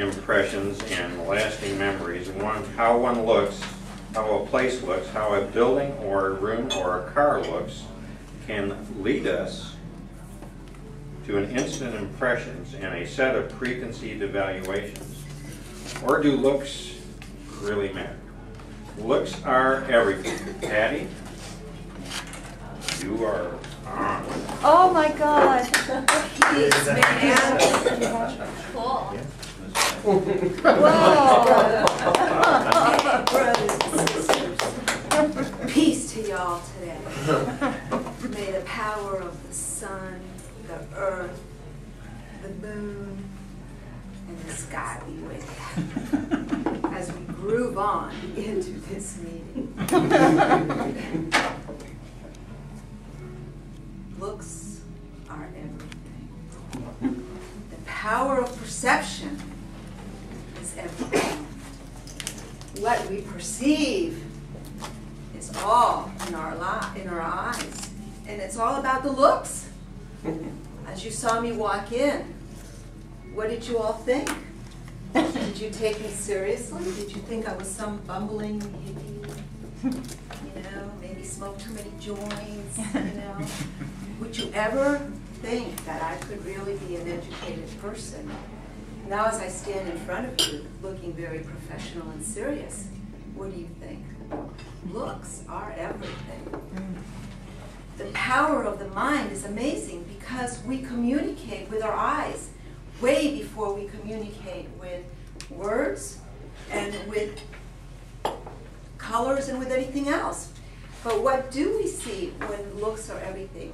impressions and lasting memories. How one looks, how a place looks, how a building or a room or a car looks can lead us to an instant impressions and a set of preconceived evaluations. Or do looks really matter? Looks are everything. Patty, you are on. Oh my God. Peace, man. Cool. Whoa. Peace to y'all today. May the power of the sun, the earth, the moon, and the sky be with you as we groove on into this meeting. Looks are everything. The power of perception is everything. What we perceive is all in our eyes, and it's all about the looks. As you saw me walk in, what did you all think? Did you take me seriously? Did you think I was some bumbling hippie? You know, maybe smoke too many joints, you know? Would you ever think that I could really be an educated person? Now as I stand in front of you, looking very professional and serious, what do you think? Looks are everything. The power of the mind is amazing because we communicate with our eyes way before we communicate with words and with colors and with anything else. But what do we see when looks are everything?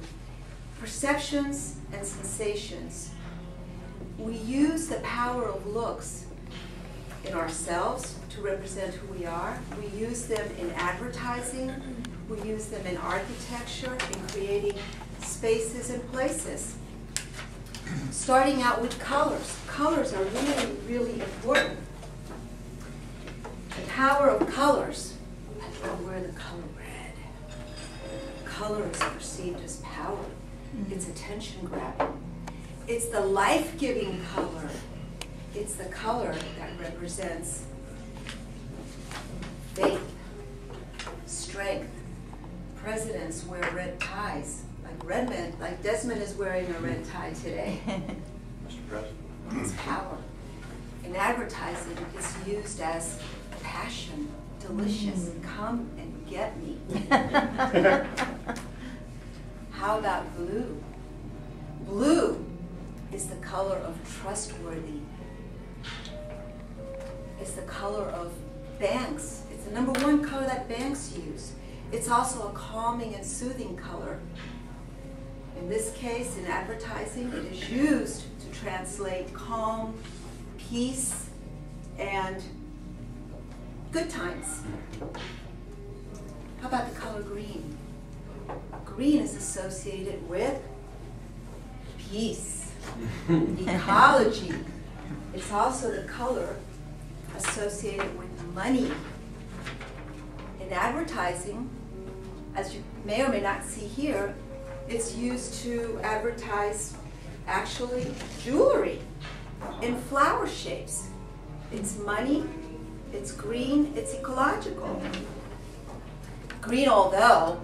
Perceptions and sensations. We use the power of looks in ourselves to represent who we are. We use them in advertising. We use them in architecture, in creating spaces and places. Starting out with colors. Colors are really, really important. The power of colors. I wear the color red. Color is perceived as power. It's attention grabbing. It's the life-giving color. It's the color that represents faith, strength. Presidents wear red ties. Like Desmond is wearing a red tie today. Mr. President. It's power. In advertising, it's used as passion, delicious, come and get me. How about blue? Blue is the color of trustworthy. It's the color of banks. It's the #1 color that banks use. It's also a calming and soothing color. In this case, in advertising, it is used to translate calm, peace, and good times. How about the color green? Green is associated with peace, ecology. It's also the color associated with money. In advertising, as you may or may not see here, it's used to advertise, actually, jewelry in flower shapes. It's money, it's green, it's ecological. Green, although,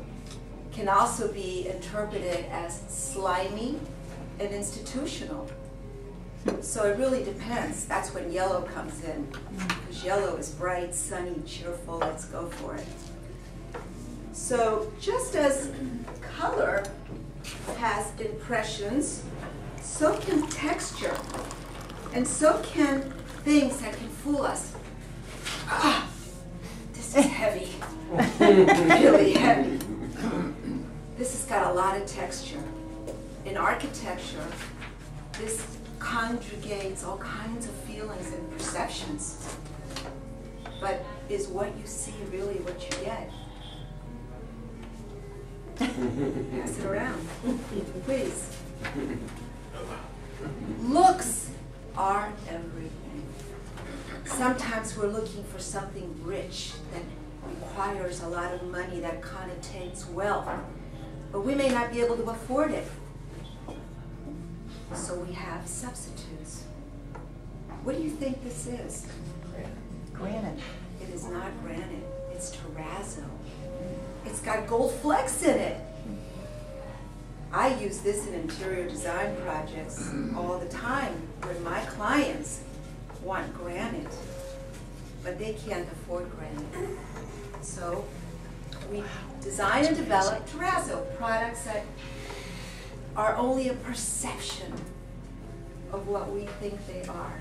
can also be interpreted as slimy and institutional. So it really depends. That's when yellow comes in, because yellow is bright, sunny, cheerful. Let's go for it. So just as color has impressions, so can texture, and so can things that can fool us. Ah, this is heavy, really heavy. This has got a lot of texture. In architecture, this conjugates all kinds of feelings and perceptions. But is what you see really what you get? Pass it around, please. Looks are everything. Sometimes we're looking for something rich that requires a lot of money, that connotates wealth, but we may not be able to afford it. So we have substitutes. What do you think this is? Granite. It is not granite, it's terrazzo. It's got gold flecks in it. I use this in interior design projects all the time when my clients want granite, but they can't afford granite. So we design and develop terrazzo, products that are only a perception of what we think they are.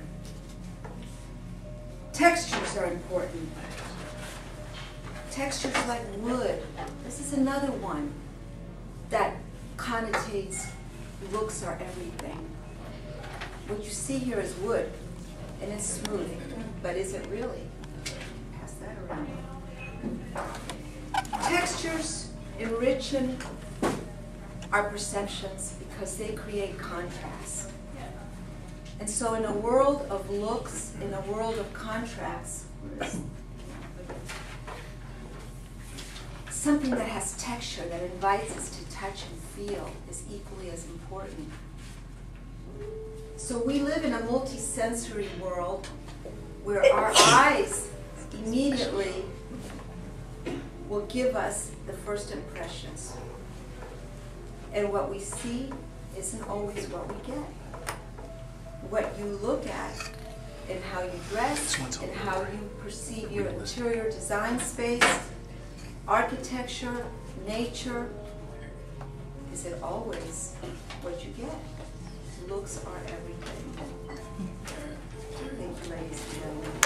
Textures are important. Textures like wood. This is another one that connotates looks are everything. What you see here is wood, and it's smooth, but is it really? Pass that around. Textures enrichen our perceptions because they create contrast. And so in a world of looks, in a world of contrast, something that has texture, that invites us to touch and feel, is equally as important. So we live in a multi-sensory world where our eyes immediately will give us the first impressions. And what we see isn't always what we get. What you look at and how you dress and how you perceive your interior design space, architecture, nature, is it always what you get? Looks are everything. Thank you, ladies and gentlemen.